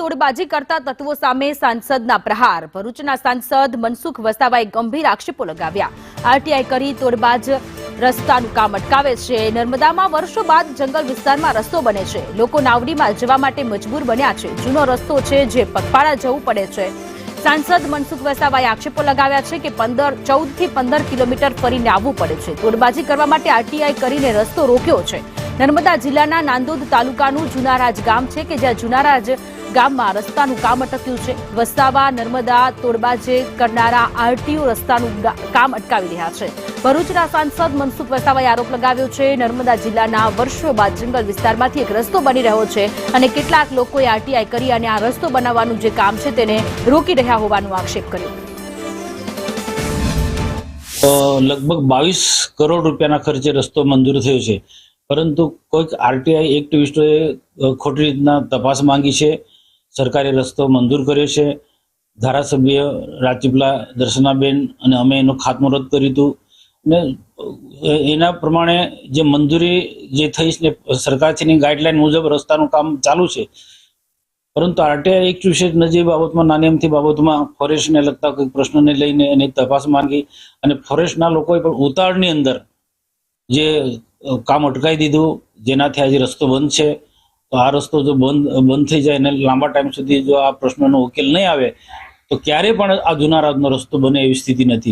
તોડબાજી કરતા તત્વો સામે સાંસદના પ્રહાર। ભરૂચના સાંસદ મનસુખ વસાવાએ ગંભીર આક્ષેપો લગાવ્યા। આરટીઆઈ કરી તોડબાજ રસ્તાનું કામ અટકાવે છે। નર્મદામાં વર્ષો બાદ જંગલ વિસ્તારમાં રસ્તો બને છે। લોકો નાવડીમાં જવા માટે મજબૂર બન્યા છે। જૂનો રસ્તો છે જે પગપાળા જવું પડે છે। सांसद मनसुख वसावाए आक्षेपो लगाव्या छे के 14 થી 15 किलोमीटर फरीने आववुं पड़े छे। तोडबाजी करवा माटे आरटीआई करीने रस्तो रोक्यो छे। नर्मदा जिल्लाना नांदोद तालुकानुं जुनाराज गाम छे के ज्यां जुनाराज गाममां रસ્તાનું કામ અટક્યું છે। વસાવા નર્મદા તોડબાજી કરનારા આરટીઓ રસ્તાનું કામ અટકાવી રહ્યા છે। ભરૂચના સાંસદ મનસુખ વસાવાએ આરોપ લગાવ્યો છે નર્મદા જિલ્લાના વર્ષો બાદ જંગલ વિસ્તારમાંથી એક રસ્તો બની રહ્યો છે અને કેટલાક લોકોએ આરટીઆઈ કરી અને આ રસ્તો બનાવવાનું જે કામ છે તેને રોકી રહ્યા હોવાનો આક્ષેપ કર્યો। लगभग 22 करोड़ रुपयाना खर्चे रस्तो मंजूर थयो छे, परंतु कोईक आरटीआई एक्टिविस्टोए खोटी रीतना तपास मांगी छे। सरकारे रस्तो मंजूर कर्यो छे। धारासभ्य राजीवला दर्शनाबेन अने अमे एनो खातमुहूर्त कर्युं हतुं ने एना प्रमाणे जे मंजूरी जे थई छे सरकारनी गाइडलाइन मुजब रस्तानुं काम चालू छे, परंतु आरटीआई एक्टिविस्ट नजीब बाबतमां नानी अमथी बाबतमां फॉरेस्टने लगता कोई प्रश्नने लईने एनी तपास मांगी अने फॉरेस्टना लोकोए पण उतावळनी अंदर जे काम अटकाई दीधुं, जेनाथी आज रस्तो बंध छे। तो आ रस्तो जो बंध थई जाय ने लांबा टाइम सुधी जो आ प्रश्ननो उकेल नहीं आवे तो क्यारे पण आ जुनाराजनो रस्तो बने एवी स्थिति नथी।